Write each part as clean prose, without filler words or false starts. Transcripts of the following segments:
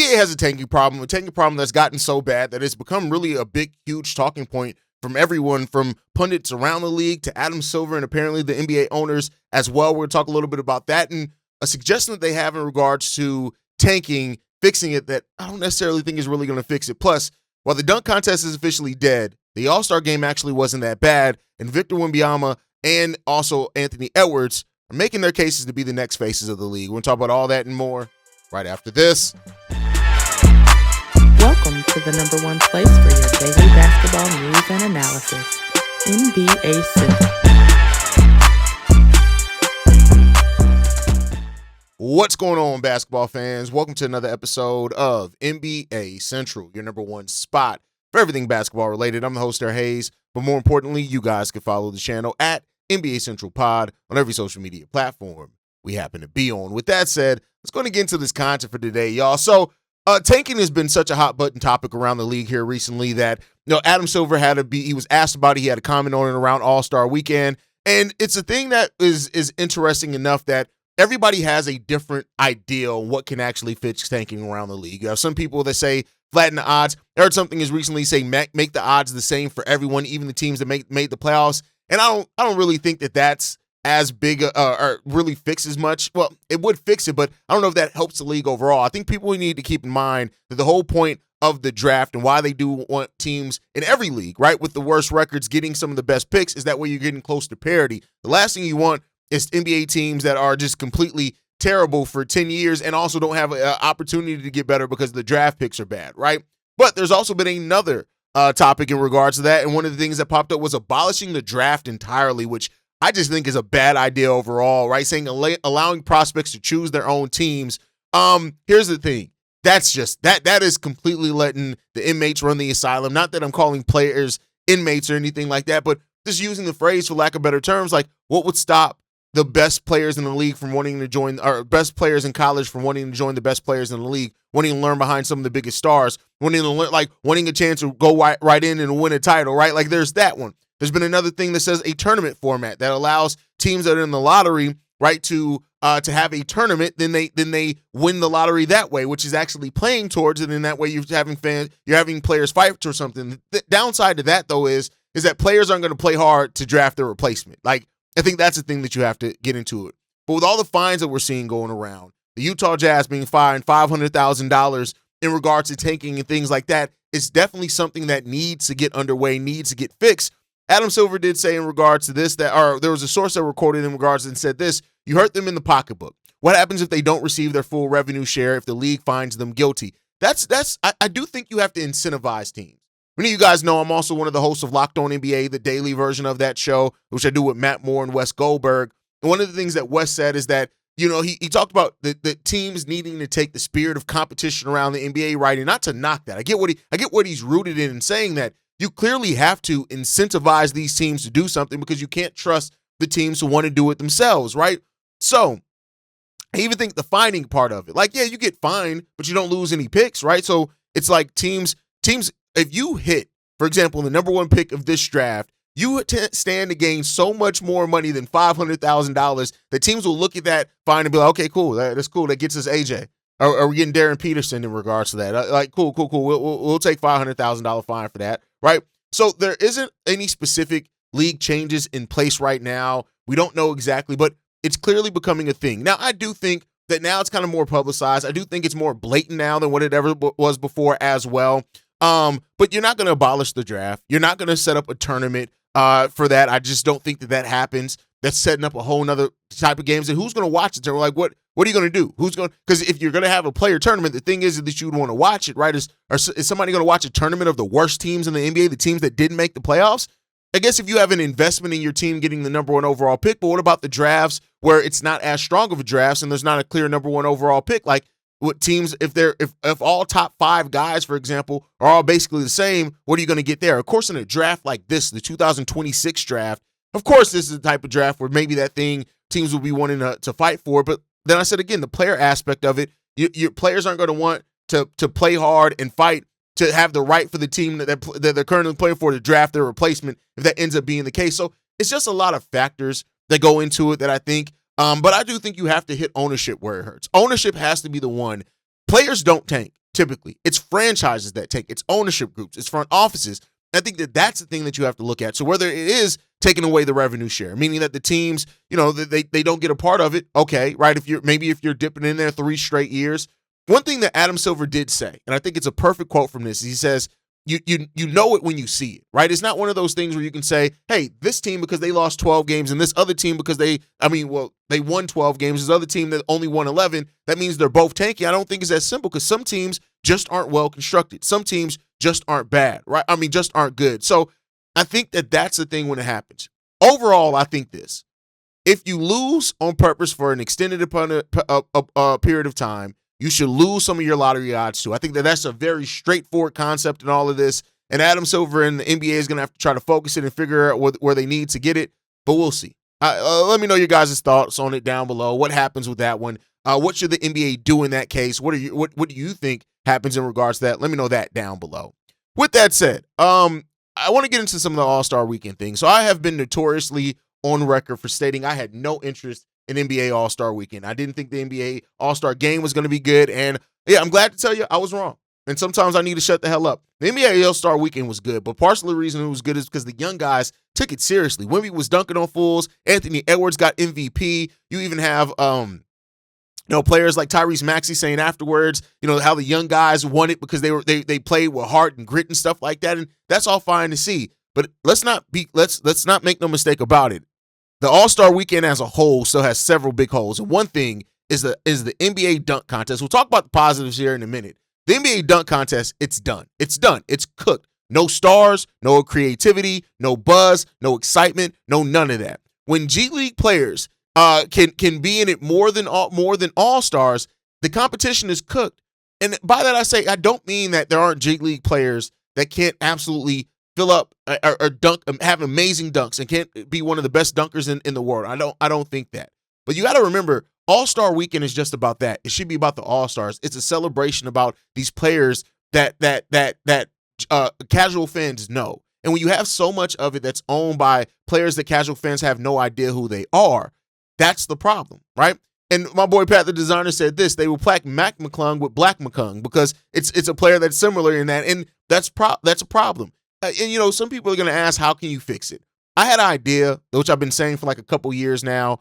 NBA has a tanking problem that's gotten so bad that it's become really a big, huge talking point from everyone, from pundits around the league to Adam Silver and apparently the NBA owners as well. We're going to talk a little bit about that and a suggestion that they have in regards to tanking, fixing it, that I don't necessarily think is really going to fix it. Plus, while the dunk contest is officially dead, the All-Star game actually wasn't that bad, and Victor Wembanyama and also Anthony Edwards are making their cases to be the next faces of the league. We're going to talk about all that and more right after this. Welcome to the number one place for your daily basketball news and analysis, NBA Central. What's going on, basketball fans? Welcome to another episode of NBA Central, your number one spot for everything basketball related. I'm the host there, Haize, but more importantly, you guys can follow the channel at NBA Central Pod on every social media platform we happen to be on. With that said, let's go and get into this content for today, y'all. So, tanking has been such a hot button topic around the league here recently that, Adam Silver he was asked about it. He had a comment on it around All-Star Weekend. And it's a thing that is interesting enough that everybody has a different idea on what can actually fix tanking around the league. You have some people that say flatten the odds. I heard something as recently say make the odds the same for everyone, even the teams that made the playoffs. And I don't really think that that's as big or really fixes much. Well, it would fix it, but I don't know if that helps the league overall. I think people need to keep in mind that the whole point of the draft and why they do want teams in every league, right, with the worst records getting some of the best picks is that way you're getting close to parity. The last thing you want is NBA teams that are just completely terrible for 10 years and also don't have an opportunity to get better because the draft picks are bad, right? But there's also been another topic in regards to that, and one of the things that popped up was abolishing the draft entirely, which I just think is a bad idea overall, right? Saying allowing prospects to choose their own teams. Here's the thing. That's just that is completely letting the inmates run the asylum. Not that I'm calling players inmates or anything like that, but just using the phrase for lack of better terms, like what would stop the best players in the league from wanting to join, or best players in college from wanting to join the best players in the league, wanting to learn behind some of the biggest stars, wanting to learn, like wanting a chance to go right in and win a title, right? Like there's that one. There's been another thing that says a tournament format that allows teams that are in the lottery, right, to have a tournament. Then they win the lottery that way, which is actually playing towards it. And that way you're having players fight or something. The downside to that though is that players aren't going to play hard to draft their replacement. Like I think that's the thing that you have to get into it. But with all the fines that we're seeing going around, the Utah Jazz being fined $500,000 in regards to tanking and things like that, it's definitely something that needs to get underway, needs to get fixed. Adam Silver did say in regards to this there was a source that recorded in regards and said this: you hurt them in the pocketbook. What happens if they don't receive their full revenue share if the league finds them guilty? I do think you have to incentivize teams. Many of you guys know I'm also one of the hosts of Locked On NBA, the daily version of that show, which I do with Matt Moore and Wes Goldberg. And one of the things that Wes said is that, he talked about the teams needing to take the spirit of competition around the NBA, right? And not to knock that. I get what he's rooted in saying that you clearly have to incentivize these teams to do something because you can't trust the teams who want to do it themselves, right? So I even think the fining part of it, like, yeah, you get fined, but you don't lose any picks, right? So it's like teams, if you hit, for example, the number one pick of this draft, you stand to gain so much more money than $500,000 that teams will look at that fine and be like, okay, cool, that's cool, that gets us AJ. Are we getting Darren Peterson in regards to that? Like, cool. We'll take $500,000 fine for that, right? So there isn't any specific league changes in place right now. We don't know exactly, but it's clearly becoming a thing. Now, I do think that now it's kind of more publicized. I do think it's more blatant now than what it ever was before as well. But you're not going to abolish the draft. You're not going to set up a tournament for that. I just don't think that happens. That's setting up a whole nother type of games. And who's going to watch it? They're like, what are you going to do? Because if you're going to have a player tournament, the thing is that you would want to watch it, right? Is somebody going to watch a tournament of the worst teams in the NBA, the teams that didn't make the playoffs? I guess if you have an investment in your team getting the number one overall pick, but what about the drafts where it's not as strong of a draft and there's not a clear number one overall pick? Like what teams, if all top five guys, for example, are all basically the same, what are you going to get there? Of course, in a draft like this, the 2026 draft, of course, this is the type of draft where maybe that thing teams will be wanting to fight for. But then I said again, the player aspect of it, your players aren't going to want to play hard and fight to have the right for the team that they're currently playing for to draft their replacement if that ends up being the case. So it's just a lot of factors that go into it that I think. But I do think you have to hit ownership where it hurts. Ownership has to be the one. Players don't tank. typically. It's franchises that tank. It's ownership groups. It's front offices. I think that that's the thing that you have to look at. So whether it is taking away the revenue share, meaning that the teams, they don't get a part of it, okay, right? If you're dipping in there 3 straight years. One thing that Adam Silver did say, and I think it's a perfect quote from this, he says, you know it when you see it, right? It's not one of those things where you can say, hey, this team because they lost 12 games and this other team because they won 12 games, this other team that only won 11, that means they're both tanky. I don't think it's that simple because some teams just aren't well constructed. Some teams just aren't bad, right? Just aren't good. So I think that that's the thing when it happens. Overall, I think this. If you lose on purpose for an extended period of time, you should lose some of your lottery odds too. I think that that's a very straightforward concept in all of this. And Adam Silver and the NBA is going to have to try to focus it and figure out where they need to get it. But we'll see. Let me know your guys' thoughts on it down below. What happens with that one? What should the NBA do in that case? What do you think happens in regards to that? Let me know that down below. With that said, I want to get into some of the All-Star Weekend things. So I have been notoriously on record for stating I had no interest in NBA All-Star Weekend. I didn't think the NBA All-Star Game was going to be good. And yeah, I'm glad to tell you I was wrong. And sometimes I need to shut the hell up. The NBA All-Star Weekend was good, but partially the reason it was good is because the young guys took it seriously. Wemby was dunking on fools. Anthony Edwards got MVP. You even have players like Tyrese Maxey saying afterwards, how the young guys won it because they played with heart and grit and stuff like that. And that's all fine to see. But let's not make no mistake about it. The All-Star Weekend as a whole still has several big holes. And one thing is the NBA dunk contest. We'll talk about the positives here in a minute. The NBA dunk contest, it's done. It's done. It's cooked. No stars, no creativity, no buzz, no excitement, no none of that. When G League players can be in it more than all-stars, the competition is cooked. And by that I say, I don't mean that there aren't G League players that can't absolutely fill up or dunk, have amazing dunks and can't be one of the best dunkers in the world. I don't think that. But you got to remember, All-Star Weekend is just about that. It should be about the All-Stars. It's a celebration about these players that casual fans know. And when you have so much of it that's owned by players that casual fans have no idea who they are, that's the problem, right? And my boy Pat, the designer, said this: they will plaque Mac McClung with Black McClung because it's a player that's similar in that, and that's a problem. And some people are going to ask, how can you fix it? I had an idea, which I've been saying for like a couple years now.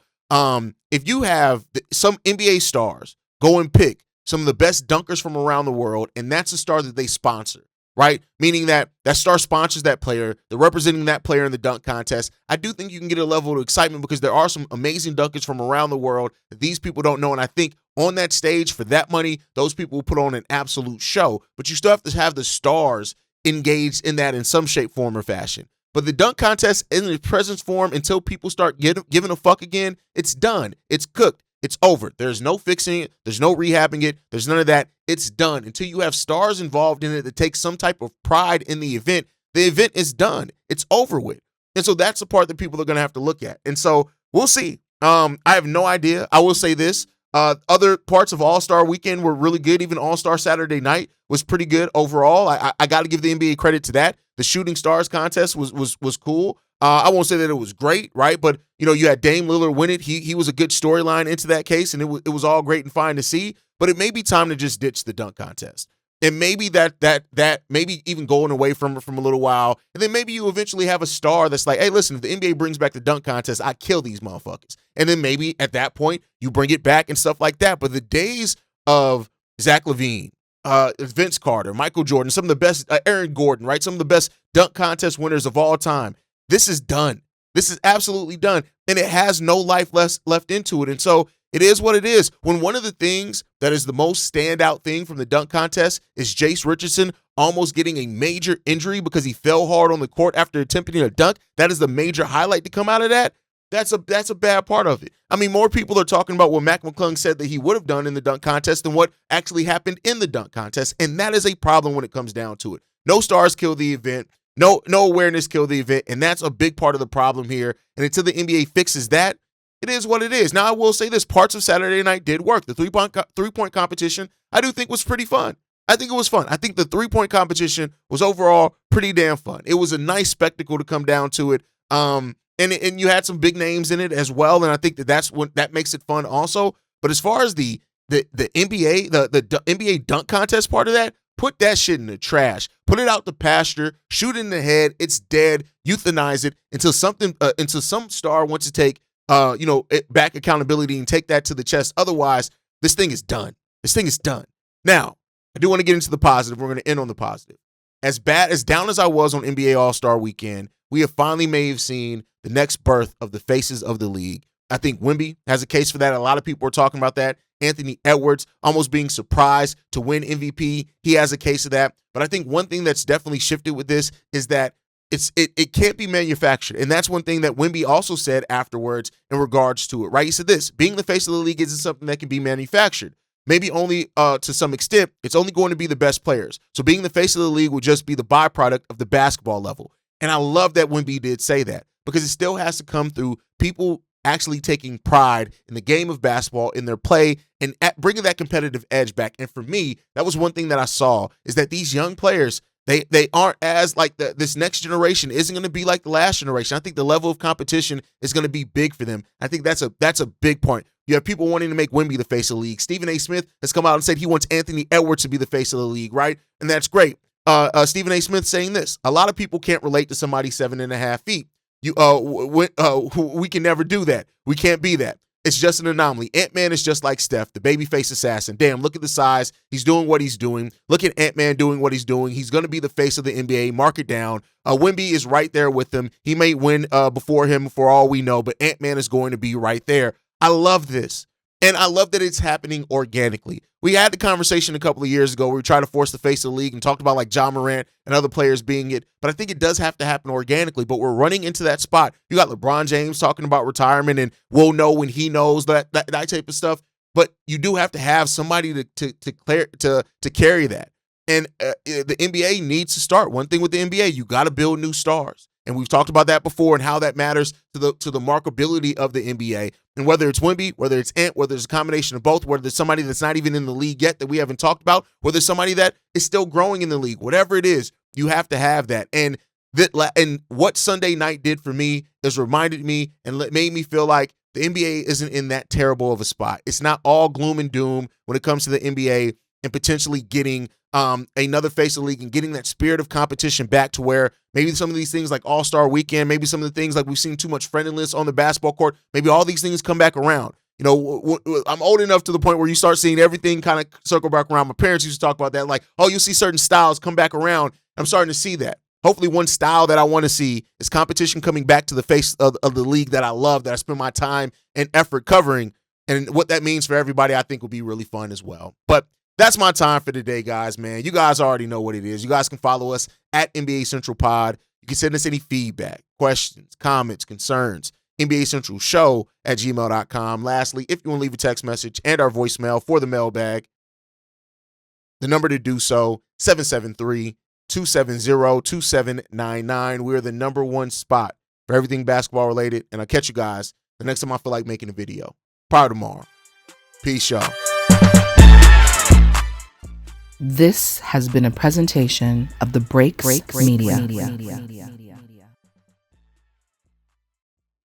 If you have some NBA stars go and pick some of the best dunkers from around the world, and that's a star that they sponsor, right? Meaning that star sponsors that player, they're representing that player in the dunk contest. I do think you can get a level of excitement because there are some amazing dunkers from around the world that these people don't know. And I think on that stage for that money, those people will put on an absolute show. But you still have to have the stars engaged in that in some shape, form, or fashion. But the dunk contest in its presence form, until people start giving a fuck again, it's done. It's cooked. It's over. There's no fixing it. There's no rehabbing it. There's none of that. It's done. Until you have stars involved in it that take some type of pride in the event is done. It's over with. And so that's the part that people are going to have to look at. And so we'll see. I have no idea. I will say this. Other parts of All-Star Weekend were really good. Even All-Star Saturday Night was pretty good overall. I got to give the NBA credit to that. The Shooting Stars contest was cool. I won't say that it was great, right? But you had Dame Lillard win it. He was a good storyline into that case, and it was all great and fine to see. But it may be time to just ditch the dunk contest, and maybe that maybe even going away from it from a little while, and then maybe you eventually have a star that's like, hey, listen, if the NBA brings back the dunk contest, I kill these motherfuckers, and then maybe at that point you bring it back and stuff like that. But the days of Zach LaVine, Vince Carter, Michael Jordan, some of the best, Aaron Gordon, right? Some of the best dunk contest winners of all time. This is done. This is absolutely done. And it has no life left into it. And so it is what it is. When one of the things that is the most standout thing from the dunk contest is Jace Richardson almost getting a major injury because he fell hard on the court after attempting a dunk, that is the major highlight to come out of that. That's a bad part of it. I mean, more people are talking about what Mac McClung said that he would have done in the dunk contest than what actually happened in the dunk contest. And that is a problem when it comes down to it. No stars kill the event. No awareness killed the event, and that's a big part of the problem here. And until the NBA fixes that, it is what it is. Now, I will say this. Parts of Saturday night did work. The three-point competition, I do think was pretty fun. I think it was fun. I think the three-point competition was overall pretty damn fun. It was a nice spectacle to come down to it. And you had some big names in it as well, and I think that makes it fun also. But as far as the the NBA, the NBA dunk contest part of that, put that shit in the trash. Put it out the pasture, shoot it in the head. It's dead. Euthanize it until some star wants to take back accountability and take that to the chest. Otherwise, this thing is done. This thing is done. Now, I do want to get into the positive. We're going to end on the positive. As down as I was on NBA All-Star Weekend, we have finally may have seen the next birth of the faces of the league. I think Wemby has a case for that. A lot of people are talking about that. Anthony Edwards almost being surprised to win MVP. He has a case of that. But I think one thing that's definitely shifted with this is that it can't be manufactured. And that's one thing that Wemby also said afterwards in regards to it, right? He said this: being the face of the league isn't something that can be manufactured. Maybe only to some extent. It's only going to be the best players. So being the face of the league will just be the byproduct of the basketball level. And I love that Wemby did say that, because it still has to come through people actually taking pride in the game of basketball, in their play, and bringing that competitive edge back. And for me, that was one thing that I saw, is that these young players, they aren't as like this next generation isn't going to be like the last generation. I think the level of competition is going to be big for them. I think that's a big point. You have people wanting to make Wemby the face of the league. Stephen A. Smith has come out and said he wants Anthony Edwards to be the face of the league, right? And that's great. Stephen A. Smith saying this: a lot of people can't relate to somebody 7.5 feet. We can never do that. We can't be that. It's just an anomaly. Ant-Man is just like Steph, the babyface assassin. Damn, look at the size. He's doing what he's doing. Look at Ant-Man doing what he's doing. He's going to be the face of the NBA. Mark it down. Wemby is right there with him. He may win before him for all we know, but Ant-Man is going to be right there. I love this. And I love that it's happening organically. We had the conversation a couple of years ago where we tried to force the face of the league and talked about like Ja Morant and other players being it. But I think it does have to happen organically. But we're running into that spot. You got LeBron James talking about retirement and we'll know when he knows, that type of stuff. But you do have to have somebody to carry that. And the NBA needs to start. One thing with the NBA, you got to build new stars. And we've talked about that before and how that matters to the marketability of the NBA. And whether it's Wemby, whether it's Ant, whether it's a combination of both, whether there's somebody that's not even in the league yet that we haven't talked about, whether there's somebody that is still growing in the league, whatever it is, you have to have that. And what Sunday night did for me is reminded me and made me feel like the NBA isn't in that terrible of a spot. It's not all gloom and doom when it comes to the NBA and potentially getting another face of the league and getting that spirit of competition back to where maybe some of these things like All-Star Weekend, maybe some of the things like we've seen too much friendliness on the basketball court, maybe all these things come back around. You know, I'm old enough to the point where you start seeing everything kind of circle back around. My parents used to talk about that, like, oh, you'll see certain styles come back around. I'm starting to see that. Hopefully one style that I want to see is competition coming back to the face of the league that I love, that I spend my time and effort covering. And what that means for everybody, I think will be really fun as well. But that's my time for today, guys, man. You guys already know what it is. You guys can follow us at NBA Central Pod. You can send us any feedback, questions, comments, concerns, NBA Central Show at gmail.com. Lastly, if you want to leave a text message and our voicemail for the mailbag, the number to do so, 773-270-2799. We're the number one spot for everything basketball related. And I'll catch you guys the next time I feel like making a video. Probably tomorrow. Peace, y'all. This has been a presentation of the Breaks Media.